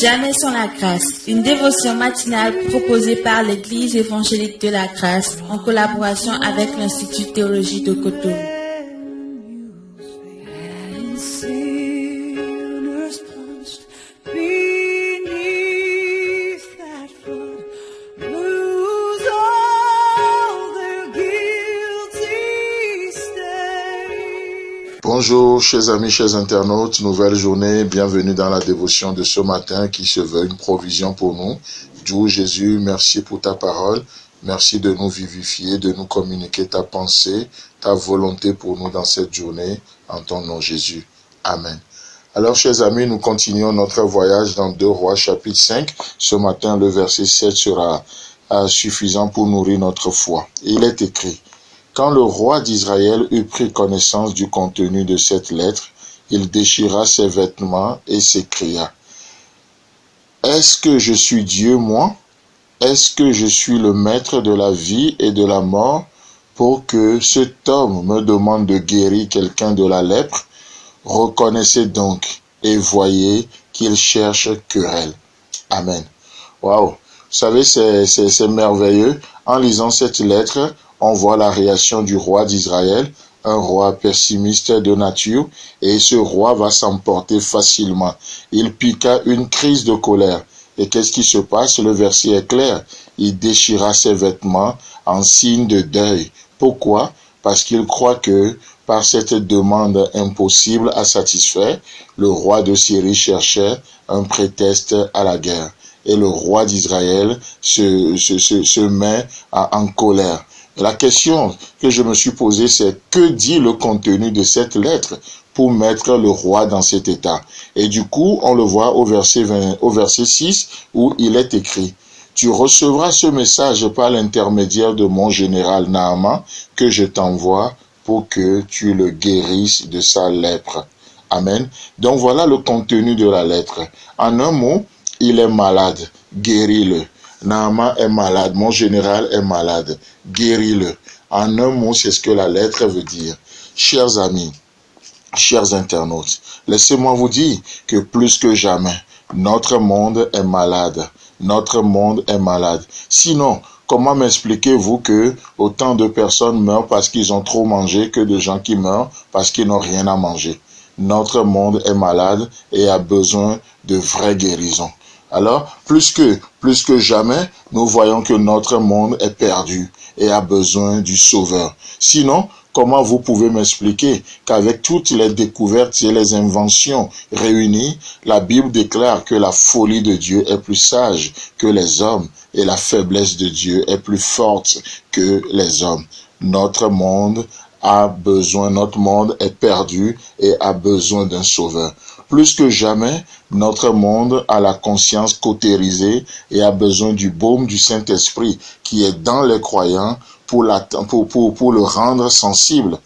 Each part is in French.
Jamais sans la grâce, une dévotion matinale proposée par l'Église évangélique de la grâce en collaboration avec l'Institut Théologie de Cotonou. Bonjour, chers amis, chers internautes, nouvelle journée, bienvenue dans la dévotion de ce matin qui se veut une provision pour nous. Dieu Jésus, merci pour ta parole, merci de nous vivifier, de nous communiquer ta pensée, ta volonté pour nous dans cette journée, en ton nom Jésus. Amen. Alors, chers amis, nous continuons notre voyage dans 2 Rois chapitre 5. Ce matin, le verset 7 sera suffisant pour nourrir notre foi. Il est écrit: quand le roi d'Israël eut pris connaissance du contenu de cette lettre, il déchira ses vêtements et s'écria: est-ce que je suis Dieu, moi? Est-ce que je suis le maître de la vie et de la mort pour que cet homme me demande de guérir quelqu'un de la lèpre? Reconnaissez donc et voyez qu'il cherche querelle. Amen. Waouh! Vous savez, c'est merveilleux. En lisant cette lettre, on voit la réaction du roi d'Israël, un roi pessimiste de nature, et ce roi va s'emporter facilement. Il piqua une crise de colère. Et qu'est-ce qui se passe? Le verset est clair. Il déchira ses vêtements en signe de deuil. Pourquoi? Parce qu'il croit que par cette demande impossible à satisfaire, le roi de Syrie cherchait un prétexte à la guerre. Et le roi d'Israël se met en colère. La question que je me suis posée, c'est: que dit le contenu de cette lettre pour mettre le roi dans cet état? Et du coup, on le voit au verset 6 où il est écrit: tu recevras ce message par l'intermédiaire de mon général Naaman que je t'envoie pour que tu le guérisses de sa lèpre. Amen. Donc voilà le contenu de la lettre. En un mot, il est malade, guéris-le. Naaman est malade, mon général est malade, guéris-le. En un mot, c'est ce que la lettre veut dire. Chers amis, chers internautes, laissez-moi vous dire que plus que jamais, notre monde est malade. Notre monde est malade. Sinon, comment m'expliquez-vous que autant de personnes meurent parce qu'ils ont trop mangé que de gens qui meurent parce qu'ils n'ont rien à manger? Notre monde est malade et a besoin de vraie guérison. Alors, plus que jamais, nous voyons que notre monde est perdu et a besoin du Sauveur. Sinon, comment vous pouvez m'expliquer qu'avec toutes les découvertes et les inventions réunies, la Bible déclare que la folie de Dieu est plus sage que les hommes et la faiblesse de Dieu est plus forte que les hommes? Notre monde est perdu et a besoin d'un Sauveur. Plus que jamais, notre monde a la conscience cautérisée et a besoin du baume du Saint-Esprit qui est dans les croyants pour le rendre sensible.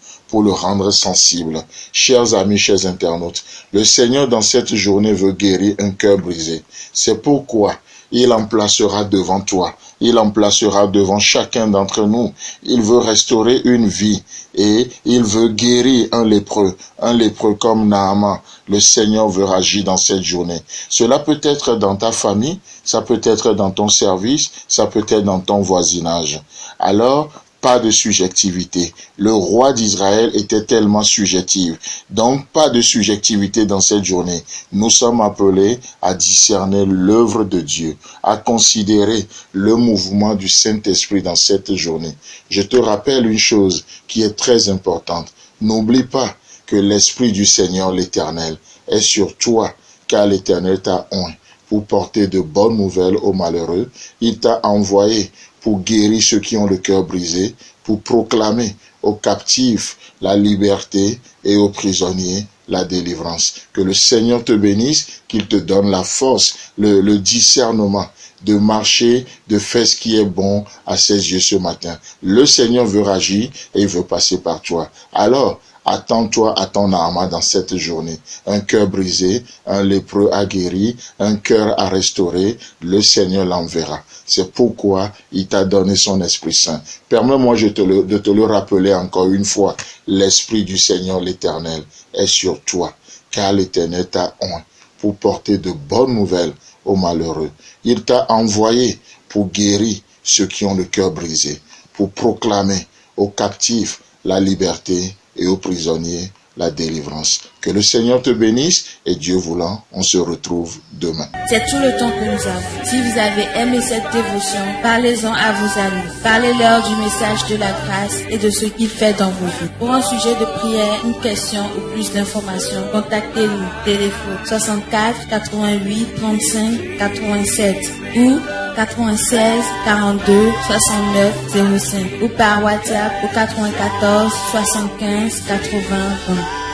Chers amis, chers internautes, le Seigneur dans cette journée veut guérir un cœur brisé. C'est pourquoi il en placera devant toi. Il en placera devant chacun d'entre nous. Il veut restaurer une vie et il veut guérir un lépreux comme Naaman. Le Seigneur veut agir dans cette journée. Cela peut être dans ta famille, ça peut être dans ton service, ça peut être dans ton voisinage. Alors, pas de subjectivité. Le roi d'Israël était tellement subjectif. Donc, pas de subjectivité dans cette journée. Nous sommes appelés à discerner l'œuvre de Dieu, à considérer le mouvement du Saint-Esprit dans cette journée. Je te rappelle une chose qui est très importante. N'oublie pas que l'Esprit du Seigneur l'Éternel est sur toi, car l'Éternel t'a oint pour porter de bonnes nouvelles aux malheureux. Il t'a envoyé pour guérir ceux qui ont le cœur brisé, pour proclamer aux captifs la liberté et aux prisonniers la délivrance. Que le Seigneur te bénisse, qu'il te donne la force, le discernement de marcher, de faire ce qui est bon à ses yeux ce matin. Le Seigneur veut agir et il veut passer par toi. Alors, attends-toi à ton Naaman dans cette journée. Un cœur brisé, un lépreux à guérir, un cœur à restaurer, le Seigneur l'enverra. C'est pourquoi il t'a donné son Esprit Saint. Permets-moi de te le rappeler encore une fois. L'Esprit du Seigneur l'Éternel est sur toi, car l'Éternel t'a oint pour porter de bonnes nouvelles aux malheureux. Il t'a envoyé pour guérir ceux qui ont le cœur brisé, pour proclamer aux captifs la liberté et aux prisonniers la délivrance. Que le Seigneur te bénisse et Dieu voulant, on se retrouve demain. C'est tout le temps que nous avons. Si vous avez aimé cette dévotion, parlez-en à vos amis. Parlez-leur du message de la grâce et de ce qu'il fait dans vos vies. Pour un sujet de prière, une question ou plus d'informations, contactez-nous. Téléphone 64 88 35 87 ou 96 42 69 05 ou par WhatsApp au 94 75 80 20.